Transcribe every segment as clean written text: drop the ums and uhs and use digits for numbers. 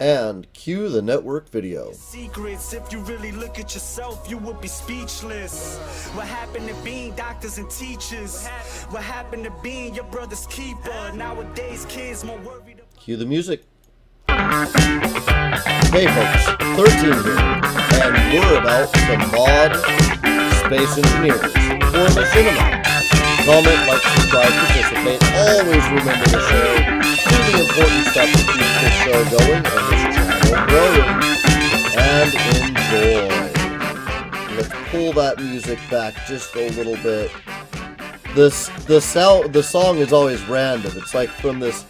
And cue the network video. Secrets, if you really look at yourself, you would be speechless. What happened to being doctors and teachers? What happened to being your brother's keeper? Nowadays, kids more worried. Cue the music. Hey folks, 13 here, and we're about to mod Space Engineers for Machinima. Comment, like, subscribe, participate. Always remember to share. Do the important stuff to keep this show going and this channel growing. And enjoy. Let's pull that music back just a little bit. The song is always random. It's like from this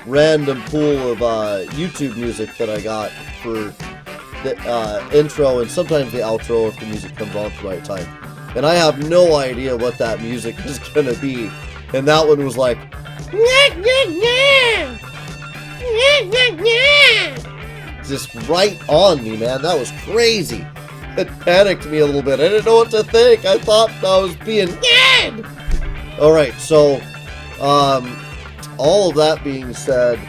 random pool of YouTube music that I got for the intro and sometimes the outro if the music comes on at the right time. And I have no idea what that music is gonna be. And that one was like, just right on me, man. That was crazy. It panicked me a little bit. I didn't know what to think. I thought I was being dead. Alright, so all of that being said,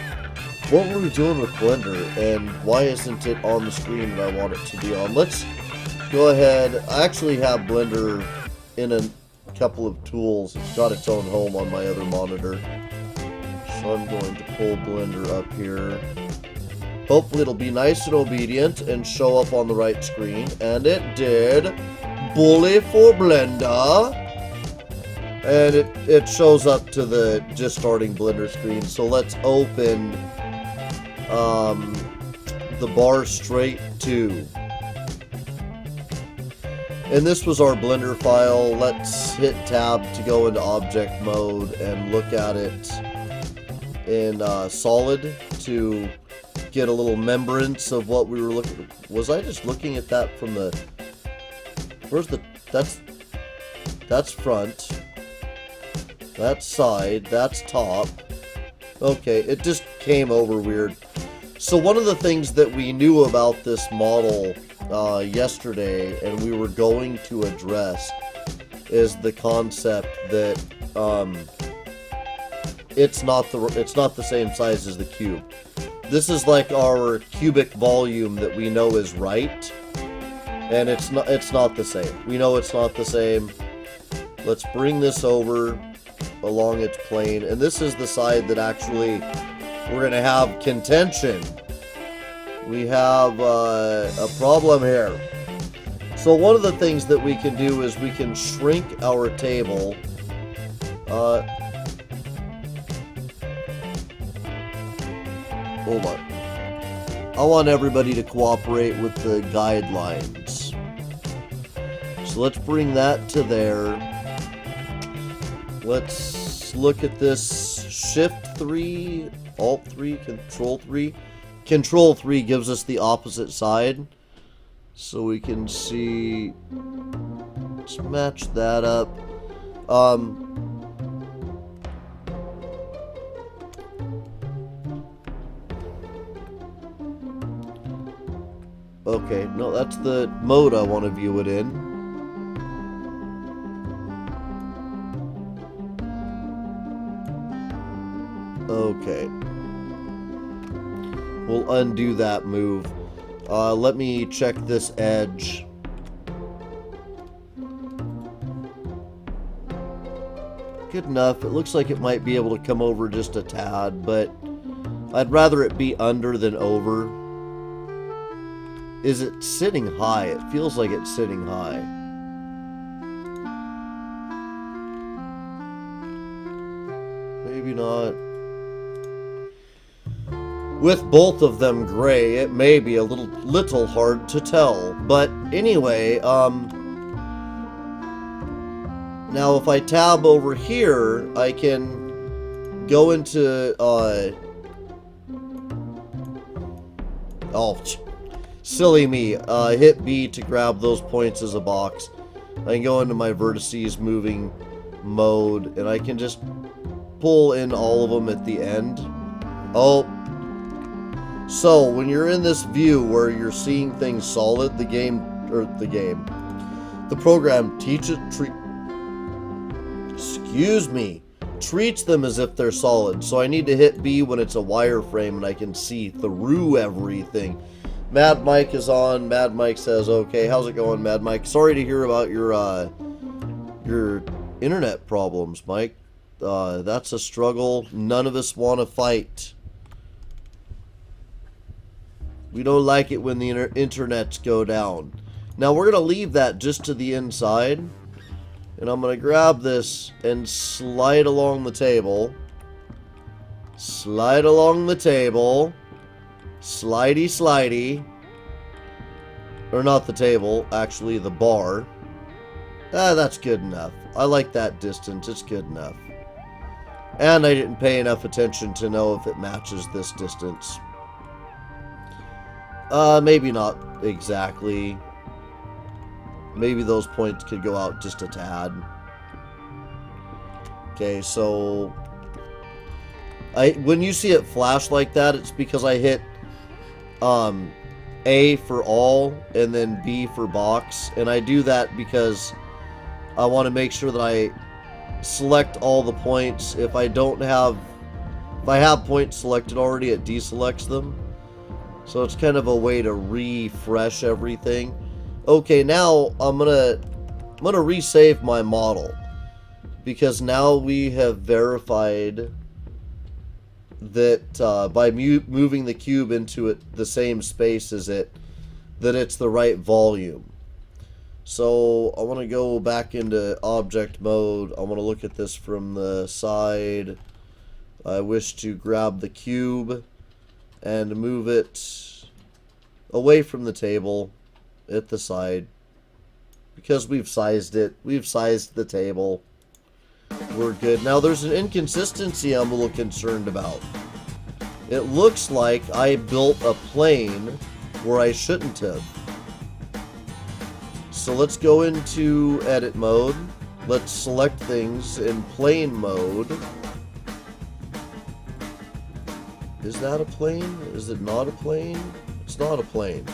what were we doing with Blender and why isn't it on the screen that I want it to be on? Let's go ahead. I actually have Blender in a couple of tools. It's got its own home on my other monitor. So I'm going to pull Blender up here. Hopefully it'll be nice and obedient and show up on the right screen. And it did. Bully for Blender. And it shows up to the just starting Blender screen. So let's open the bar straight to. And this was our Blender file. Let's hit tab to go into object mode and look at it in solid to get a little remembrance of what we were looking. Was I just looking at that from the? Where's the? That's front. That's side. That's top. Okay, it just came over weird. So one of the things that we knew about this model yesterday, and we were going to address, is the concept that it's not the same size as the cube. This is like our cubic volume that we know is right, and it's not the same. We know it's not the same. Let's bring this over along its plane, and this is the side that actually we're gonna have contention. We have a problem here. So one of the things that we can do is we can shrink our table. Hold on. I want everybody to cooperate with the guidelines. So let's bring that to there. Let's look at this. Shift 3, Alt 3, Control 3. Control 3 gives us the opposite side. So we can see. Let's match that up. Okay, no, that's the mode I want to view it in. Okay. We'll undo that move. Let me check this edge. Good enough. It looks like it might be able to come over just a tad, but I'd rather it be under than over. Is it sitting high? It feels like it's sitting high. Maybe not. With both of them gray, it may be a little hard to tell. But anyway, now if I tab over here, I can go into, silly me, hit B to grab those points as a box. I can go into my vertices moving mode, and I can just pull in all of them at the end. Oh. So, when you're in this view where you're seeing things solid, the program treats them as if they're solid. So I need to hit B when it's a wireframe and I can see through everything. Mad Mike is on. Mad Mike says, okay, how's it going, Mad Mike? Sorry to hear about your internet problems, Mike. That's a struggle none of us want to fight. We don't like it when the internets go down. Now we're going to leave that just to the inside. And I'm going to grab this and slide along the table. Slide along the table. Slidey, slidey. Or not the table, actually the bar. That's good enough. I like that distance. It's good enough. And I didn't pay enough attention to know if it matches this distance. Maybe not exactly. Maybe those points could go out just a tad. Okay, so when you see it flash like that, it's because I hit A for all and then B for box, and I do that because I want to make sure that I select all the points. If I have points selected already, it deselects them. So it's kind of a way to refresh everything. Okay, now I'm gonna resave my model because now we have verified that by moving the cube into the same space as it, that it's the right volume. So I want to go back into object mode. I want to look at this from the side. I wish to grab the cube and move it away from the table at the side because we've sized it. We've sized the table. We're good. Now there's an inconsistency I'm a little concerned about. It looks like I built a plane where I shouldn't have. So let's go into edit mode. Let's select things in plane mode. Is that a plane? Is it not a plane? It's not a plane.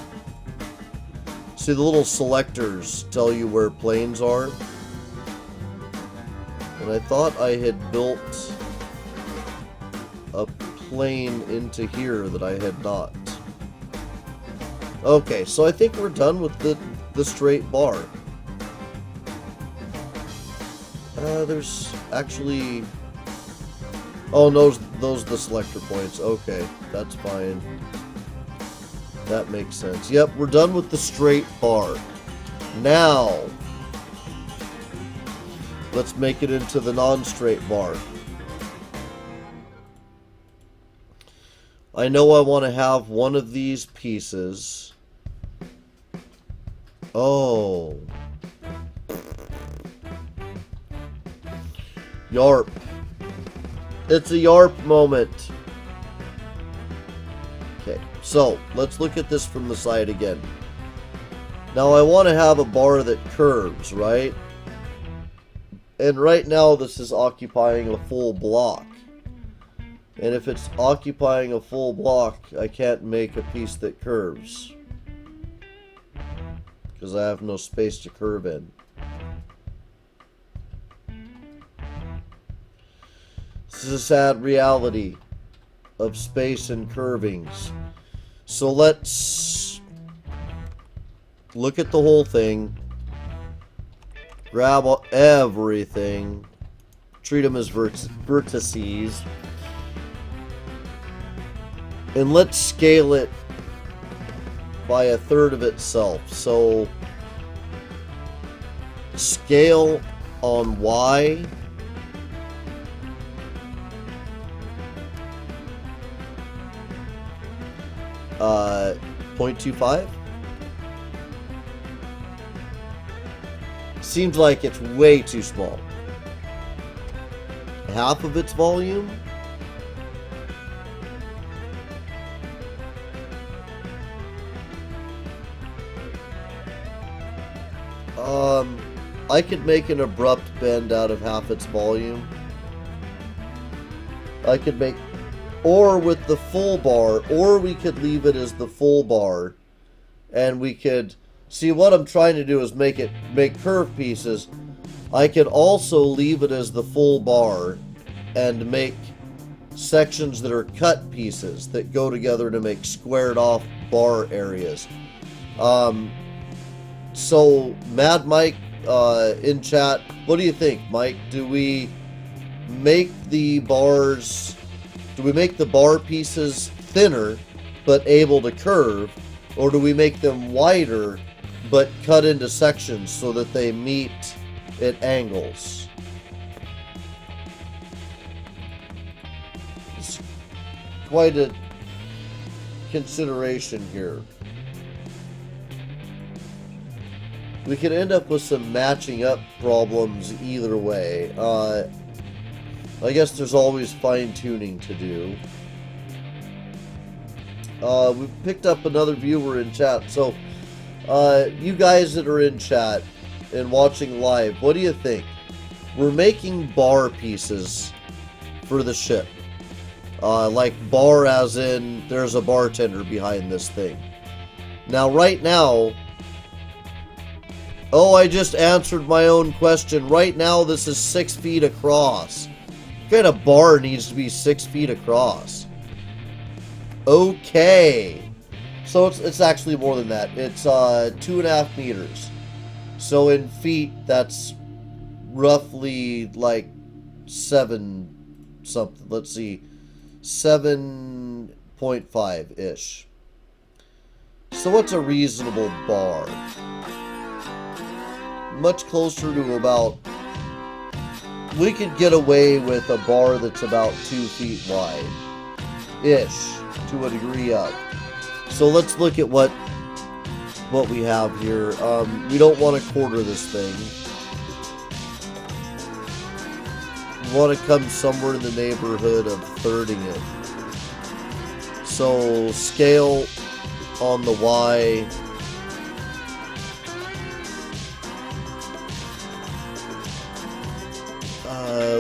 See, the little selectors tell you where planes are. And I thought I had built a plane into here that I had not. Okay, so I think we're done with the straight bar. There's actually... Oh, those are the selector points. Okay, that's fine. That makes sense. Yep, we're done with the straight bar. Now, let's make it into the non-straight bar. I know I want to have one of these pieces. Oh. Yarp. It's a yarp moment. Okay, so let's look at this from the side again. Now I want to have a bar that curves, right? And right now this is occupying a full block. And if it's occupying a full block, I can't make a piece that curves. Because I have no space to curve in. This is a sad reality of space and curvings. So let's look at the whole thing. Grab everything. Treat them as vertices. And let's scale it by a third of itself. So scale on Y. Uh, 0.25. Seems like it's way too small. Half of its volume. I could make an abrupt bend out of half its volume. I could make, or with the full bar, or we could leave it as the full bar, and we could see what I'm trying to do is make curved pieces. I could also leave it as the full bar and make sections that are cut pieces that go together to make squared off bar areas. So Mad Mike in chat, what do you think, Mike? Do we make the bar pieces thinner but able to curve, or do we make them wider but cut into sections so that they meet at angles? It's quite a consideration here. We could end up with some matching up problems either way. I guess there's always fine-tuning to do. We picked up another viewer in chat. So, you guys that are in chat and watching live, what do you think? We're making bar pieces for the ship. Like bar as in there's a bartender behind this thing. Now, right now... Oh, I just answered my own question. Right now, this is 6 feet across. What kind of bar needs to be 6 feet across? Okay. So it's actually more than that. It's 2.5 meters. So in feet, that's roughly like 7 something. Let's see. 7.5-ish. So what's a reasonable bar? Much closer to about... We could get away with a bar that's about 2 feet wide. Ish. To a degree up. So let's look at what we have here. We don't want to quarter this thing. We want to come somewhere in the neighborhood of thirding it. So scale on the Y.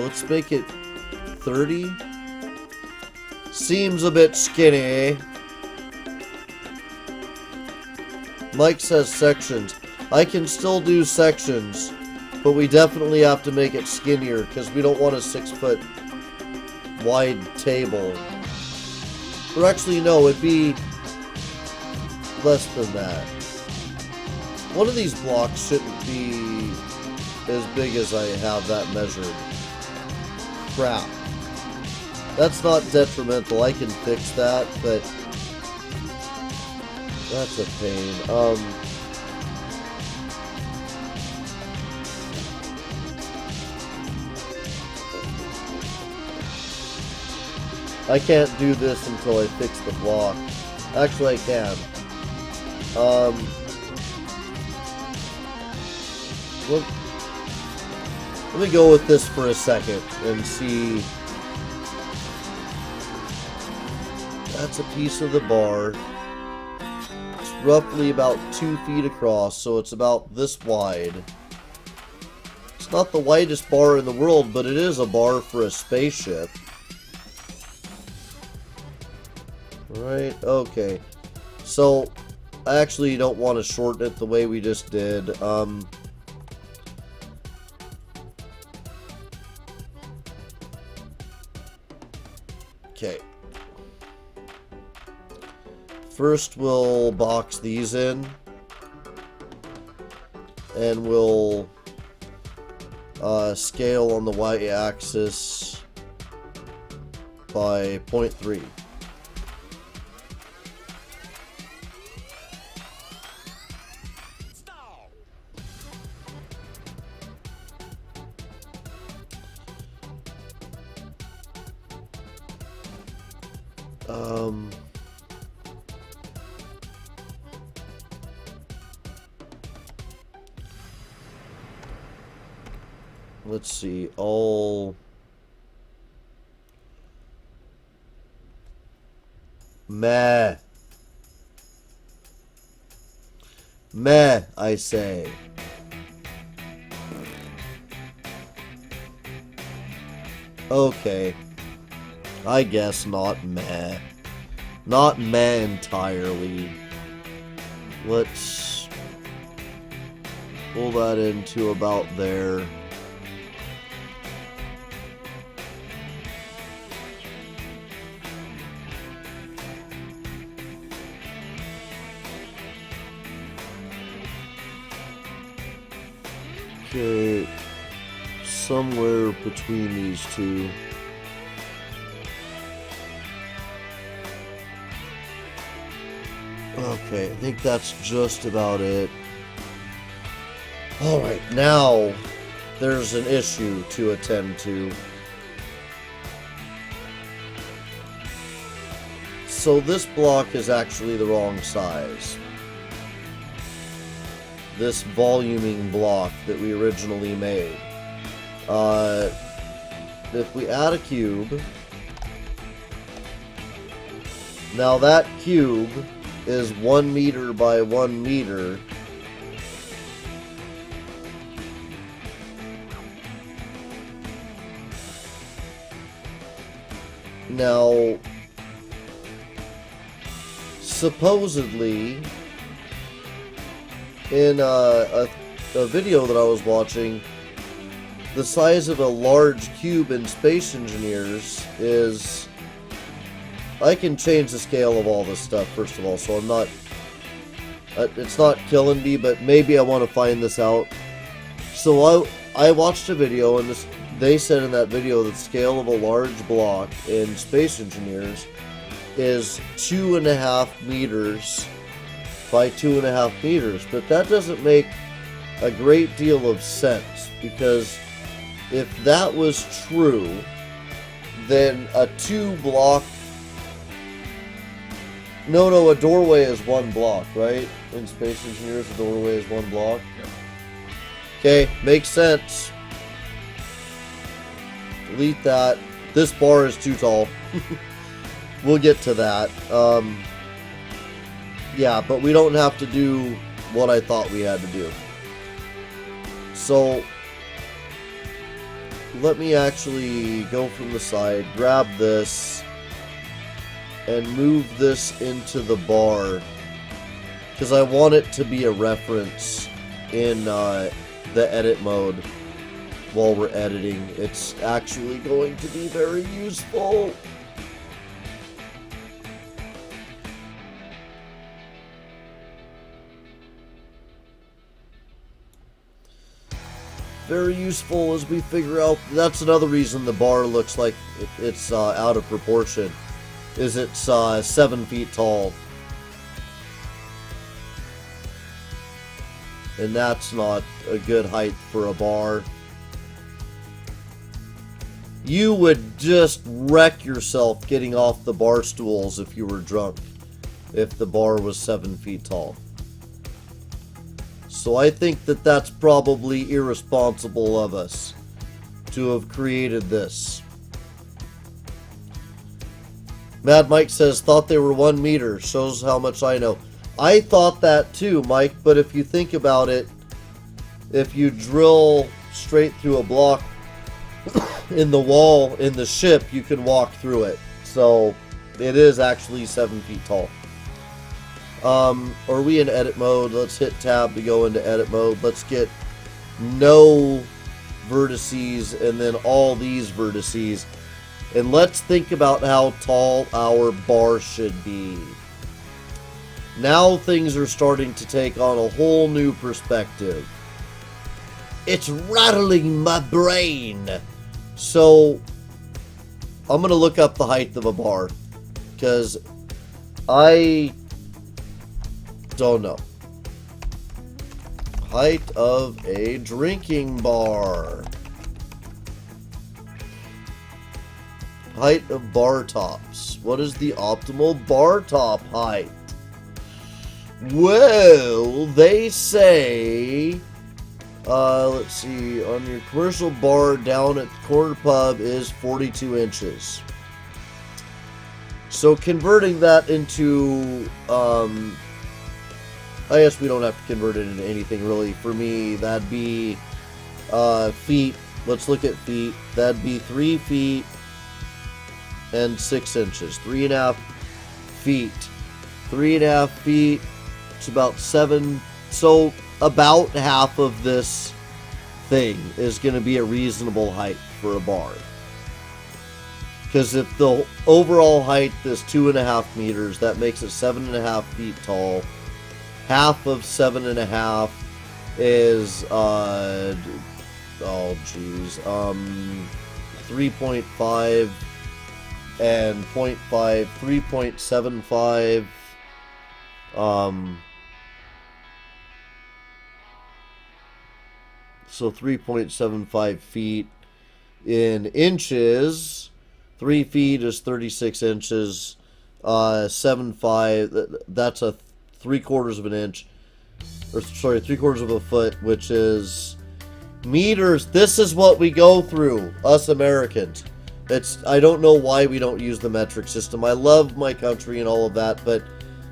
Let's make it 30. Seems a bit skinny. Mike says sections. I can still do sections, but we definitely have to make it skinnier because we don't want a 6 foot wide table. Or actually, no, it'd be less than that. One of these blocks shouldn't be as big as I have that measured. Crap. That's not detrimental. I can fix that, but that's a pain. I can't do this until I fix the block. Actually, I can. Let me go with this for a second and see. That's a piece of the bar. It's roughly about 2 feet across, so it's about this wide. It's not the widest bar in the world, but it is a bar for a spaceship. Right, okay. So, I actually don't want to shorten it the way we just did. Okay. First, we'll box these in. And we'll scale on the y-axis by 0.3. Let's see, all meh, I say. Okay, I guess not meh. Not meh entirely. Let's pull that into about there. Okay, somewhere between these two. Okay, I think that's just about it. Alright, now there's an issue to attend to. So this block is actually the wrong size. This voluming block that we originally made. If we add a cube, now that cube is 1 meter by 1 meter. Now, supposedly, in a video that I was watching, the size of a large cube in Space Engineers is... I can change the scale of all this stuff, first of all, so I'm not... it's not killing me, but maybe I want to find this out. So I watched a video, and they said in that video that the scale of a large block in Space Engineers is 2.5 meters by 2.5 meters, but that doesn't make a great deal of sense, because if that was true, then a 2-block... No, a doorway is 1 block, right? In Space Engineers, a doorway is 1 block. Yep. Okay, makes sense. Delete that. This bar is too tall. We'll get to that. Yeah, but we don't have to do what I thought we had to do. So, let me actually go from the side, grab this, and move this into the bar, because I want it to be a reference in the edit mode while we're editing. It's actually going to be very useful. Very useful as we figure out. That's another reason the bar looks like it's out of proportion. Is it's 7 feet tall. And that's not a good height for a bar. You would just wreck yourself getting off the bar stools if you were drunk, if the bar was 7 feet tall. So I think that that's probably irresponsible of us to have created this. Mad Mike says, thought they were 1 meter. Shows how much I know. I thought that too, Mike, but if you think about it, if you drill straight through a block in the wall in the ship, you can walk through it. So it is actually 7 feet tall. Are we in edit mode? Let's hit tab to go into edit mode. Let's get no vertices and then all these vertices. And let's think about how tall our bar should be. Now things are starting to take on a whole new perspective. It's rattling my brain. So, I'm going to look up the height of a bar, because I don't know. Height of a drinking bar. Height of bar tops. What is the optimal bar top height? Well, they say, let's see, on your commercial bar down at the corner pub is 42 inches. So converting that into, I guess we don't have to convert it into anything really. For me, that'd be feet. Let's look at feet. That'd be 3 feet and 6 inches. 3.5 feet. 3.5 feet. It's about 7. So about half of this thing is going to be a reasonable height for a bar. Because if the overall height is 2.5 meters, that makes it 7.5 feet tall. Half of 7.5 is, oh geez, 3.5 and 0.5, 3.75, so 3.75 feet in inches. 3 feet is 36 inches. 7.5, that's a 3/4 of an inch, or sorry, 3/4 of a foot, which is meters. This is what we go through, us Americans. I don't know why we don't use the metric system. I love my country and all of that, but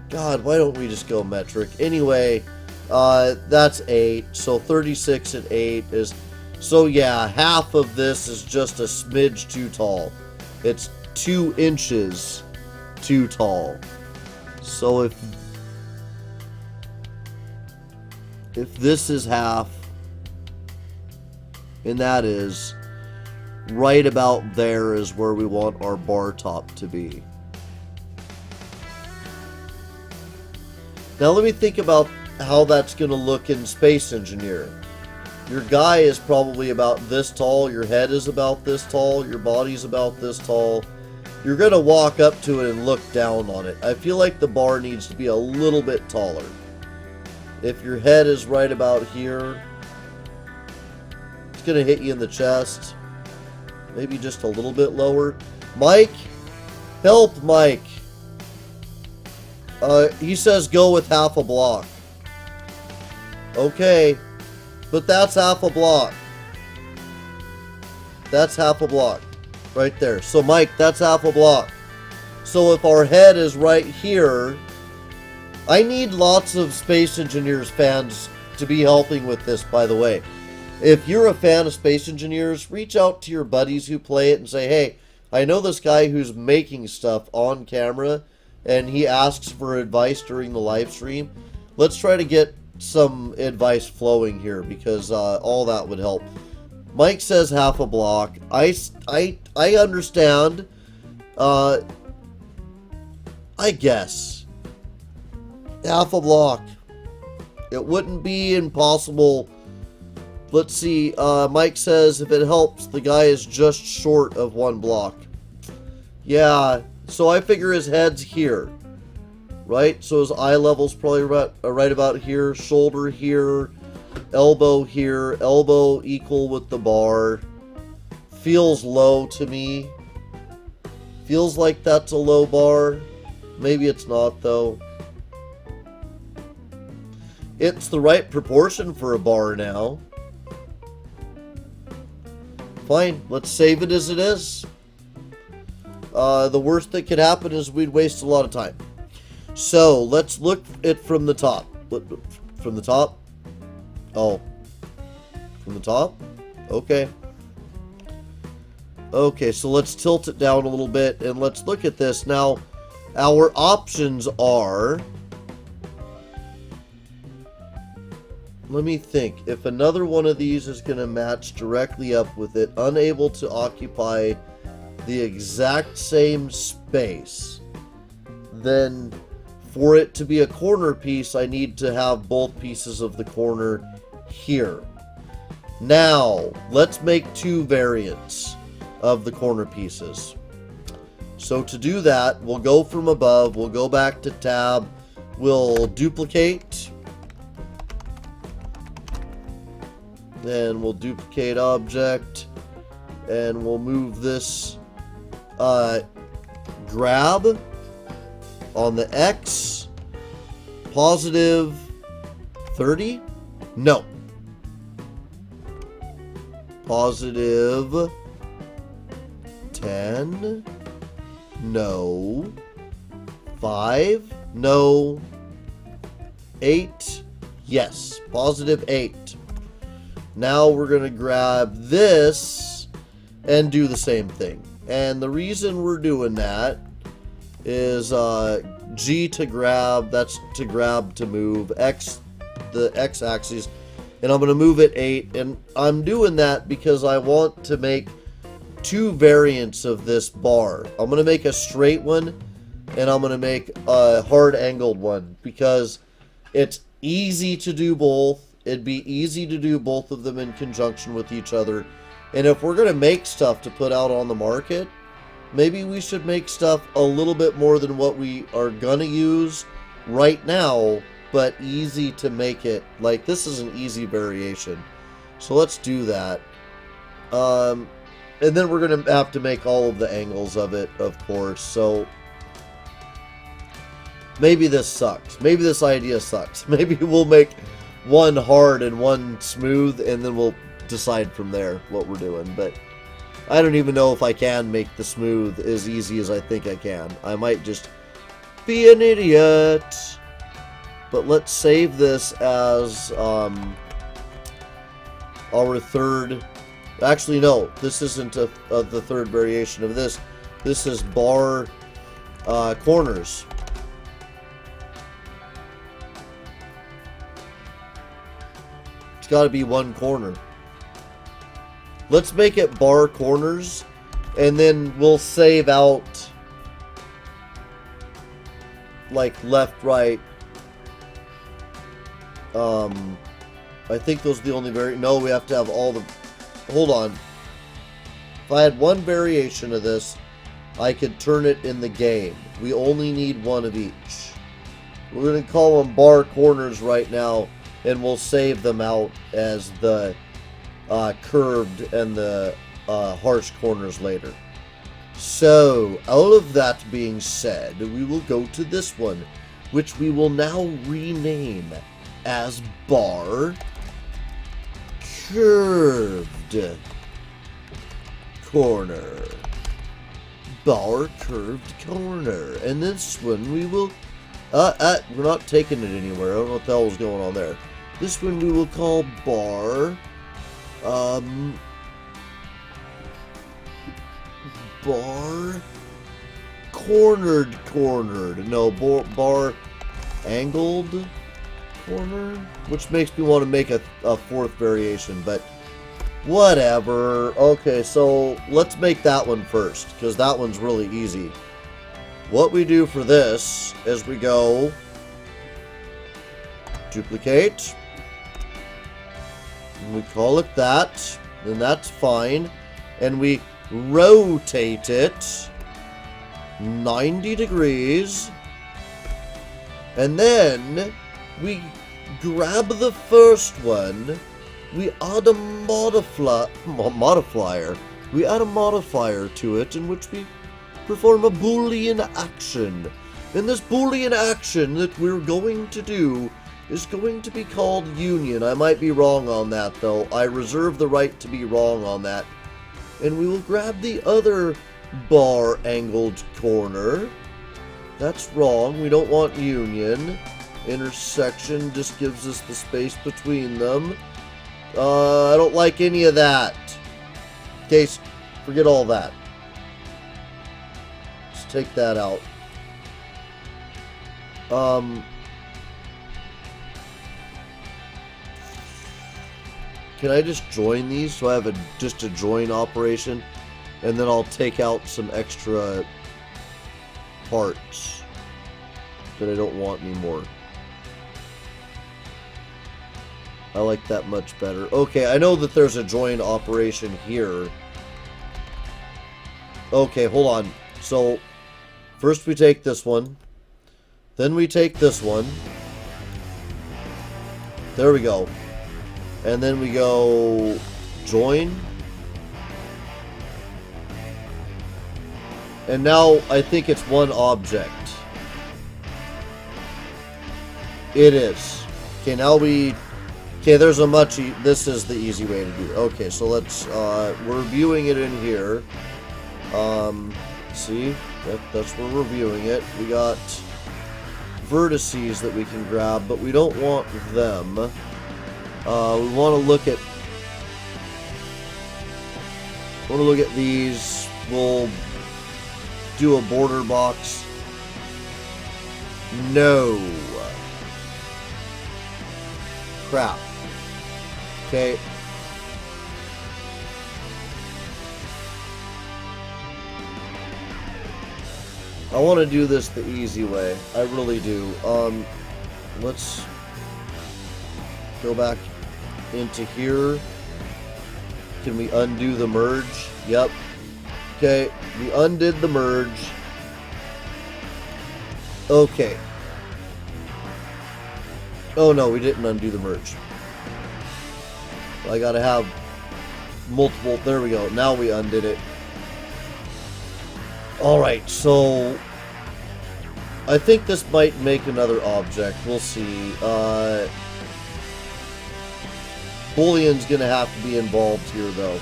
God, why don't we just go metric? Anyway, that's 8. So 36 and 8 is, so yeah, half of this is just a smidge too tall. It's 2 inches too tall. So if this is half, and that is right about there is where we want our bar top to be. Now let me think about how that's going to look in Space Engineer. Your guy is probably about this tall, your head is about this tall, your body's about this tall. You're going to walk up to it and look down on it. I feel like the bar needs to be a little bit taller. If your head is right about here, it's going to hit you in the chest. Maybe just a little bit lower. Mike? Help, Mike. He says go with half a block. Okay. But that's half a block. That's half a block. Right there. So, Mike, that's half a block. So if our head is right here, I need lots of Space Engineers fans to be helping with this, by the way. If you're a fan of Space Engineers, reach out to your buddies who play it and say, hey, I know this guy who's making stuff on camera, and he asks for advice during the live stream. Let's try to get some advice flowing here, because all that would help. Mike says half a block. I understand. I guess. Half a block. It wouldn't be impossible. Let's see. Mike says if it helps, the guy is just short of 1 block. Yeah. So I figure his head's here. Right? So his eye level's probably right about here. Shoulder here. Elbow here. Elbow equal with the bar. Feels low to me. Feels like that's a low bar. Maybe it's not, though. It's the right proportion for a bar now. Fine, let's save it as it is. The worst that could happen is we'd waste a lot of time. So, let's look at from the top. From the top? Oh. From the top? Okay. Okay, so let's tilt it down a little bit and let's look at this. Now, our options are... Let me think. If another one of these is going to match directly up with it, unable to occupy the exact same space, then for it to be a corner piece, I need to have both pieces of the corner here. Now, let's make 2 variants of the corner pieces. So to do that, we'll go from above, we'll go back to tab, we'll duplicate, then we'll duplicate object, and we'll move this grab on the X, positive 30, no, positive 10, no, 5, no, 8, yes, positive 8. Now we're going to grab this and do the same thing. And the reason we're doing that is G to grab, that's to grab to move, X, the X axis, and I'm going to move it 8. And I'm doing that because I want to make 2 variants of this bar. I'm going to make a straight one and I'm going to make a hard angled one because it's easy to do both. It'd be easy to do both of them in conjunction with each other. And if we're going to make stuff to put out on the market, maybe we should make stuff a little bit more than what we are going to use right now, but easy to make it. Like, this is an easy variation. So let's do that. And then we're going to have to make all of the angles of it, of course. So maybe this sucks. Maybe this idea sucks. Maybe we'll make one hard and one smooth, and then we'll decide from there what we're doing. But I don't even know if I can make the smooth as easy as I think I can. I might just be an idiot. But let's save this as our third. Actually, no, this isn't the third variation of this. This is bar corners. It's got to be one corner. Let's make it bar corners, and then we'll save out like left, right. I think those are the only no, we have to have all the. Hold on. If I had one variation of this, I could turn it in the game. We only need one of each. We're going to call them bar corners right now, and we'll save them out as the curved and the harsh corners later. So, all of that being said, we will go to this one, which we will now rename as bar curved corner. Bar curved corner. And this one we will we're not taking it anywhere. I don't know what the hell was going on there. This one we will call bar bar cornered. No, bar angled corner, which makes me want to make a fourth variation, but whatever. Okay, so let's make that one first, because that one's really easy. What we do for this is we go duplicate, and we call it that, and that's fine, and we rotate it 90 degrees, and then we grab the first one, we add a modifier. We add a modifier to it in which we perform a Boolean action. And this Boolean action that we're going to do is going to be called union. I might be wrong on that, though. I reserve the right to be wrong on that. And we will grab the other bar angled corner. That's wrong. We don't want union. Intersection just gives us the space between them. I don't like any of that. Okay, forget all that. Let's take that out. Can I just join these so I have just a join operation, and then I'll take out some extra parts that I don't want anymore. I like that much better. Okay, I know that there's a join operation here. Okay, hold on. So, first we take this one. Then we take this one. There we go. And then we go join. And now I think it's one object. It is. Okay, now we... Okay, there's a much... This is the easy way to do it. Okay, so let's... we're viewing it in here. See? That's where we're viewing it. We got vertices that we can grab, but we don't want them. We want to look at... these. We'll do a border box. No. Crap. Okay. I want to do this the easy way. I really do. Let's go back into here. Can we undo the merge? Yep. Okay, we undid the merge. Okay. Oh no, we didn't undo the merge. I gotta have multiple. There we go. Now we undid it. Alright, so I think this might make another object. We'll see. Boolean's gonna have to be involved here, though.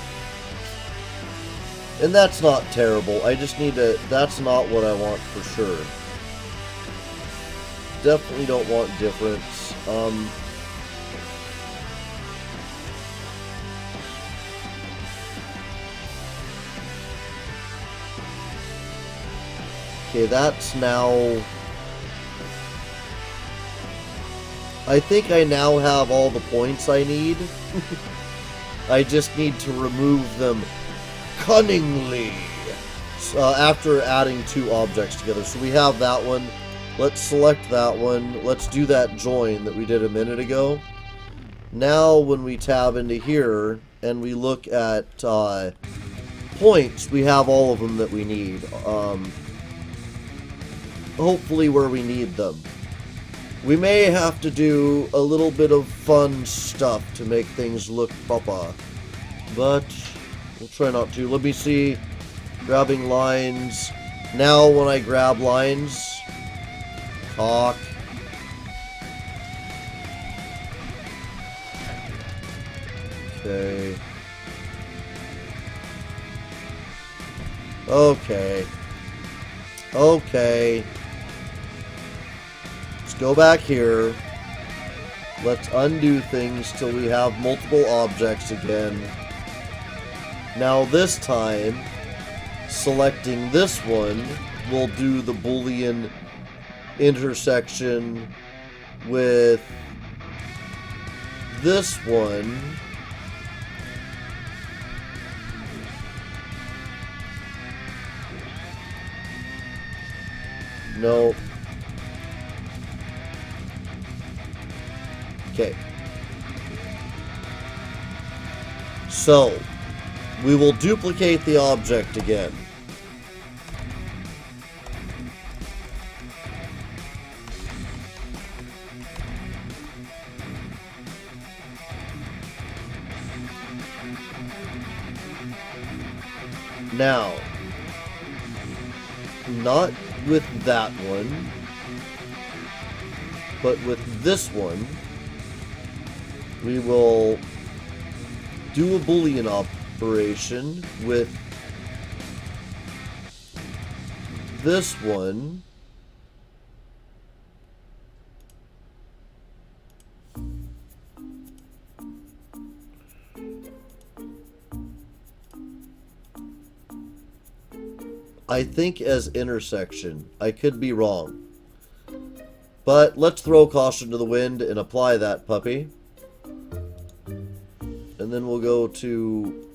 And that's not terrible. I just need to... That's not what I want for sure. Definitely don't want difference. Okay, that's now... I think I now have all the points I need. I just need to remove them cunningly after adding two objects together. So we have that one. Let's select that one. Let's do that join that we did a minute ago. Now when we tab into here and we look at points, we have all of them that we need. Hopefully where we need them. We may have to do a little bit of fun stuff to make things look proper, but we'll try not to. Let me see. Grabbing lines. Now when I grab lines, talk. Okay. Okay. Okay. Let's go back here. Let's undo things till we have multiple objects again. Now this time, selecting this one will do the Boolean intersection with this one. No. Okay. So, we will duplicate the object again. Now, not with that one, but with this one, we will do a Boolean operation with this one. I think as intersection. I could be wrong. But let's throw caution to the wind and apply that puppy. And then we'll go to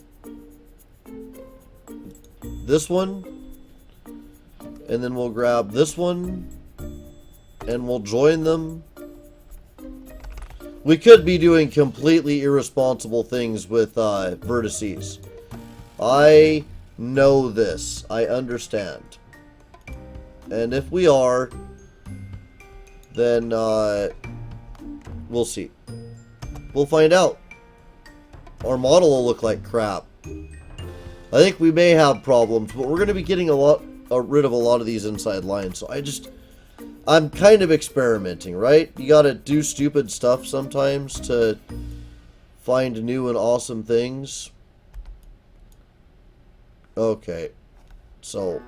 this one. And then we'll grab this one. And we'll join them. We could be doing completely irresponsible things with vertices. I know this. I understand. And if we are, then we'll see. We'll find out. Our model will look like crap. I think we may have problems, but we're going to be getting rid of a lot of these inside lines. So I'm kind of experimenting, right? You got to do stupid stuff sometimes to find new and awesome things. Okay, so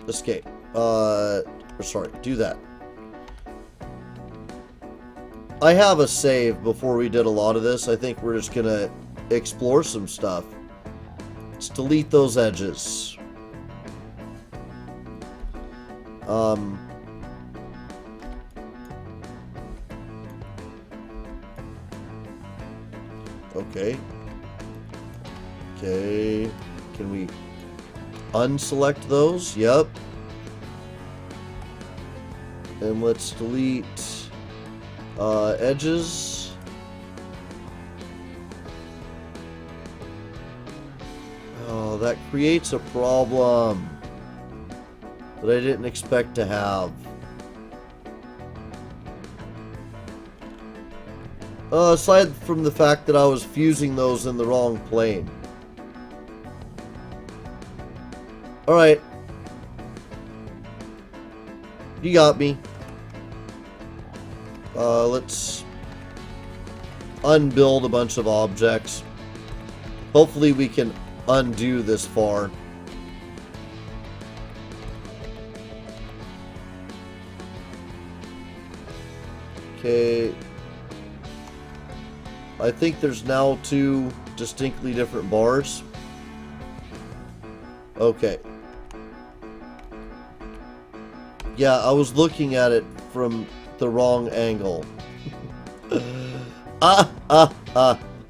escape. Sorry, do that. I have a save before we did a lot of this. I think we're just gonna explore some stuff. Let's delete those edges. Okay. Okay. Can we unselect those? Yep. And let's delete edges. that creates a problem that I didn't expect to have. Aside from the fact that I was fusing those in the wrong plane. Alright. You got me. Let's unbuild a bunch of objects. Hopefully we can undo this far. Okay. I think there's now 2 distinctly different bars. Okay. Yeah, I was looking at it from the wrong angle.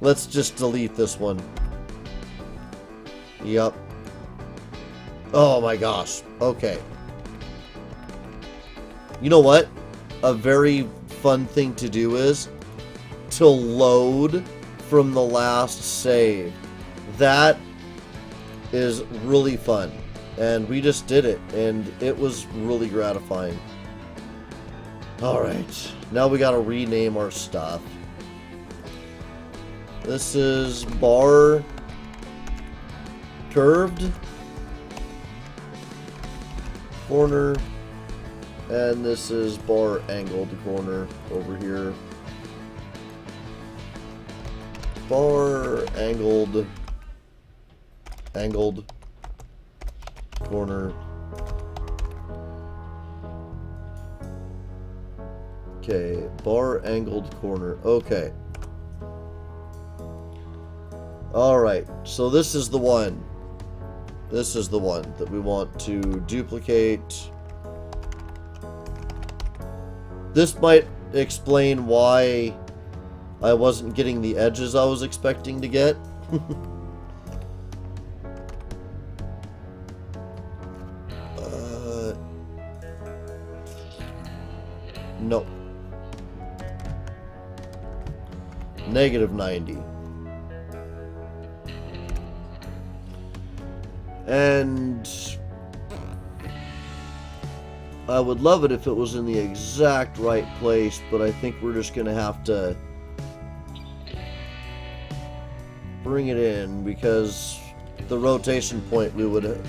Let's just delete this one. Yep. Oh my gosh. Okay. You know what? A very fun thing to do is to load from the last save. That is really fun. And we just did it, and it was really gratifying. Alright, now we gotta rename our stuff. This is bar curved corner, and this is bar angled corner over here. Bar angled corner. Okay, bar angled corner. Okay. Alright, so this is the one. This is the one that we want to duplicate. This might explain why I wasn't getting the edges I was expecting to get. Nope. -90. And I would love it if it was in the exact right place, but I think we're just going to have to bring it in, because the rotation point we would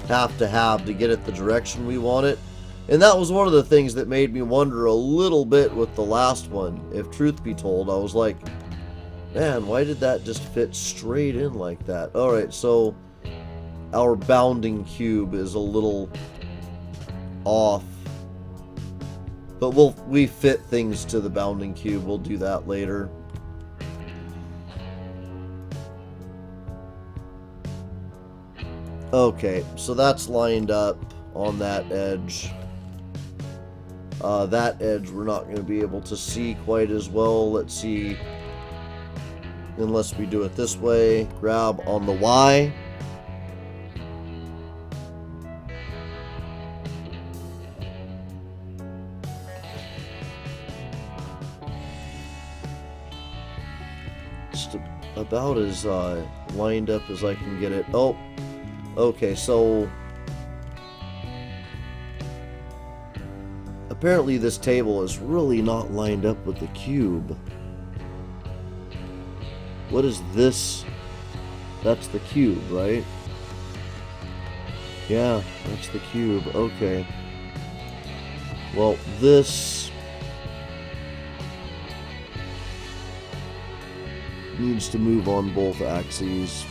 have to get it the direction we want it. And that was one of the things that made me wonder a little bit with the last one. If truth be told, I was like, man, why did that just fit straight in like that? Alright, so our bounding cube is a little off. But we fit things to the bounding cube. We'll do that later. Okay, so that's lined up on that edge. That edge we're not going to be able to see quite as well. Let's see. Unless we do it this way. Grab on the Y. Just about as lined up as I can get it. Oh, okay, so apparently this table is really not lined up with the cube. What is this? That's the cube, right? Yeah, that's the cube. Okay. Well, this needs to move on both axes.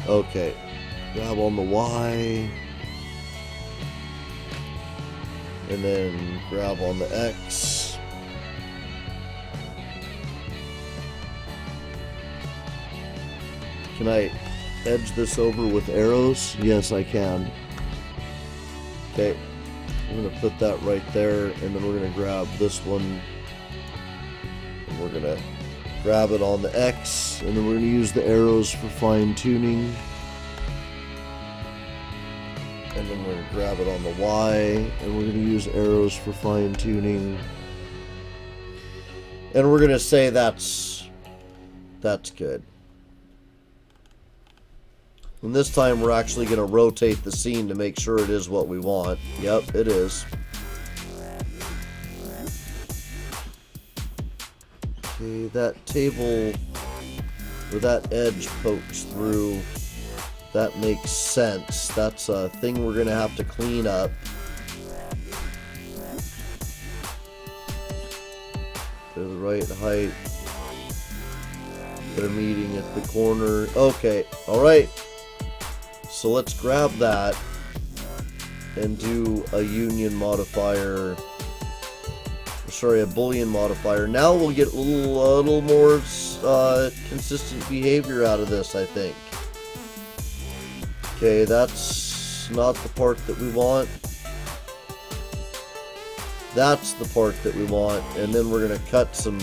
Okay. Grab on the Y. And then grab on the X. Can I edge this over with arrows? Yes, I can. Okay. I'm going to put that right there, and then we're going to grab this one. And we're going to grab it on the X, and then we're going to use the arrows for fine tuning. And then we're going to grab it on the Y, and we're going to use arrows for fine tuning. And we're going to say that's That's good. And this time we're actually going to rotate the scene to make sure it is what we want. Yep, it is. Okay, that table, or that edge pokes through. That makes sense. That's a thing we're going to have to clean up. They're the right height. They're meeting at the corner. Okay, alright. So let's grab that and do a union modifier. Sorry, a Boolean modifier. Now we'll get a little more consistent behavior out of this, I think. Okay, that's not the part that we want. That's the part that we want, and then we're going to cut some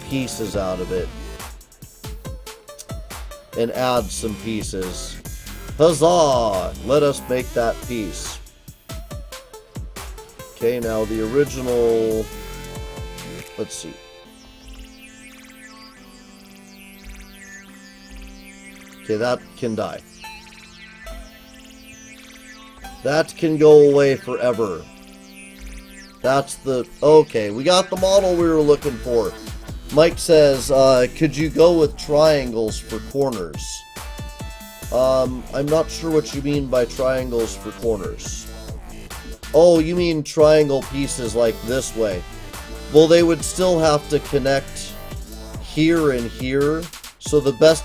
pieces out of it and add some pieces. Huzzah! Let us make that piece. Okay, now the original... Let's see. Okay, that can die. That can go away forever. That's the... Okay, we got the model we were looking for. Mike says, could you go with triangles for corners? I'm not sure what you mean by triangles for corners. Oh, you mean triangle pieces like this way. Well, they would still have to connect here and here. So the best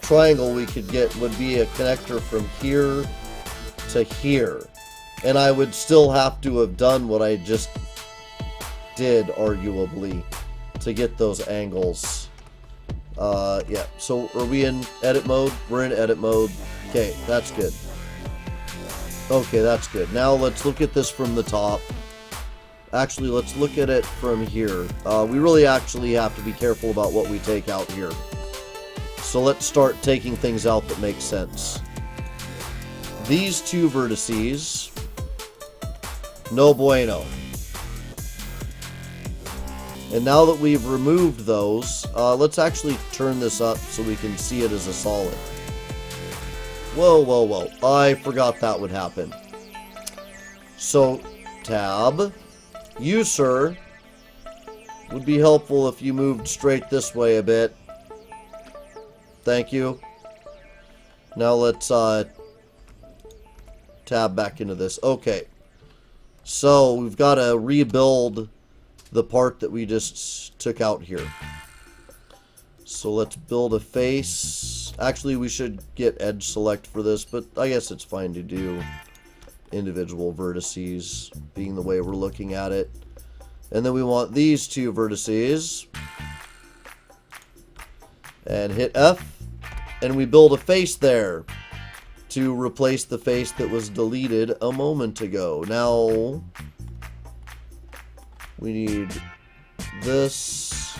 triangle we could get would be a connector from here to here. And I would still have to have done what I just did, arguably, to get those angles. Yeah, so are we in edit mode? We're in edit mode. Okay, that's good. Okay, that's good. Now let's look at this from the top. Actually, let's look at it from here. We really actually have to be careful about what we take out here. So let's start taking things out that make sense. These two vertices, no bueno. And now that we've removed those, let's actually turn this up so we can see it as a solid. Whoa, whoa, whoa. I forgot that would happen. So, tab. You, sir, would be helpful if you moved straight this way a bit. Thank you. Now let's tab back into this. Okay. So, we've got to rebuild the part that we just took out here. So let's build a face. Actually, we should get edge select for this, but I guess it's fine to do individual vertices, being the way we're looking at it. And then we want these two vertices. And hit F. And we build a face there to replace the face that was deleted a moment ago. Now we need this,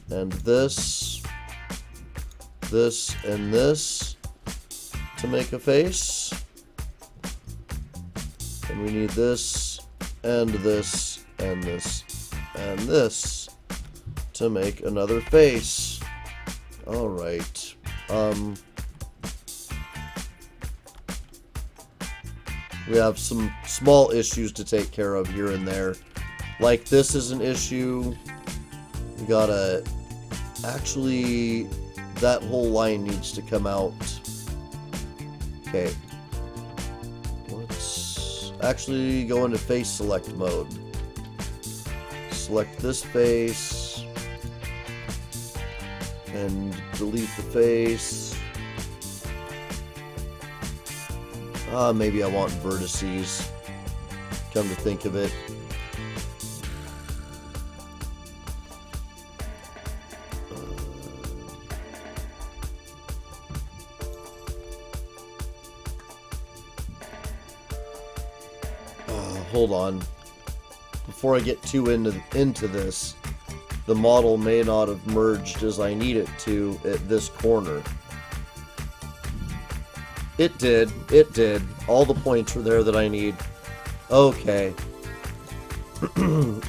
and this, and this to make a face. And we need this, and this, and this, and this to make another face. Alright. We have some small issues to take care of here and there. Like this is an issue. We gotta... Actually, that whole line needs to come out. Okay. Let's actually go into face select mode. Select this face. And delete the face. Maybe I want vertices. Come to think of it. Hold on. Before I get too into this, the model may not have merged as I need it to at this corner. It did. It did. All the points were there that I need. Okay.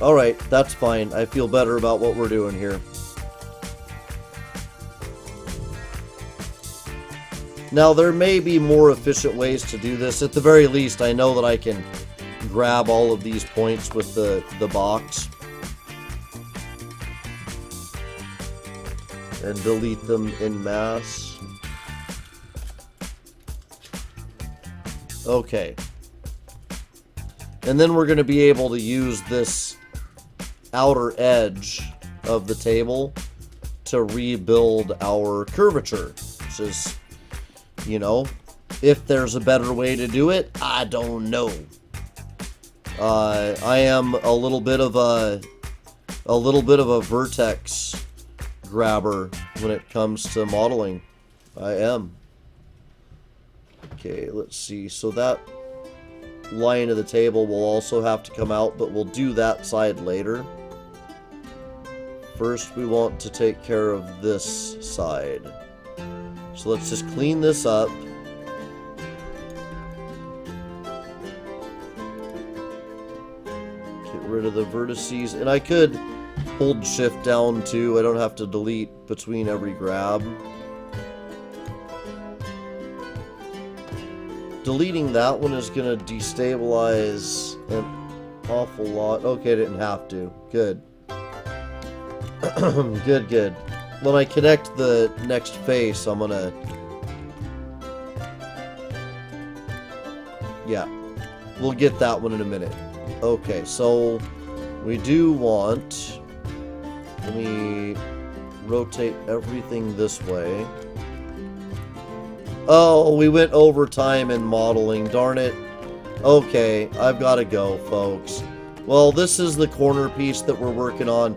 Alright, that's fine. I feel better about what we're doing here. Now, there may be more efficient ways to do this. At the very least, I know that I can grab all of these points with the box and delete them en masse. Okay. And then we're going to be able to use this outer edge of the table to rebuild our curvature, which is, you know, if there's a better way to do it, I don't know. I am a little bit of a vertex grabber when it comes to modeling. I am. Okay, let's see. So that line of the table will also have to come out, but we'll do that side later. First, we want to take care of this side. So let's just clean this up. Get rid of the vertices. And I could hold shift down too. I don't have to delete between every grab. Deleting that one is going to destabilize an awful lot. Okay, I didn't have to. Good. Good. When I connect the next face, I'm going to... Yeah. We'll get that one in a minute. Okay, so we do want... Let me rotate everything this way. Oh, we went over time in modeling, darn it. Okay, I've got to go, folks. Well, this is the corner piece that we're working on.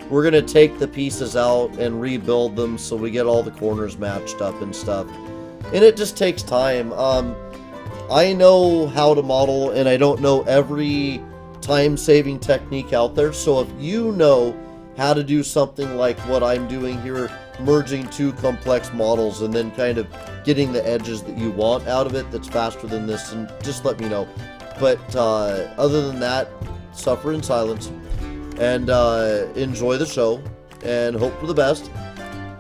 We're going to take the pieces out and rebuild them so we get all the corners matched up and stuff. And it just takes time. I know how to model, and I don't know every time-saving technique out there. So if you know how to do something like what I'm doing here, merging two complex models and then kind of getting the edges that you want out of it that's faster than this, and just let me know. But other than that, suffer in silence and enjoy the show and hope for the best.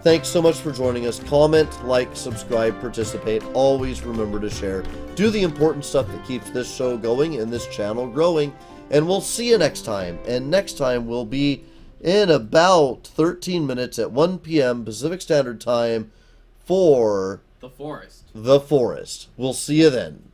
Thanks so much for joining us. Comment, like, subscribe, participate. Always remember to share. Do the important stuff that keeps this show going and this channel growing. And we'll see you next time. And next time will be in about 13 minutes at 1 p.m. Pacific Standard Time for The Forest. The Forest. We'll see you then.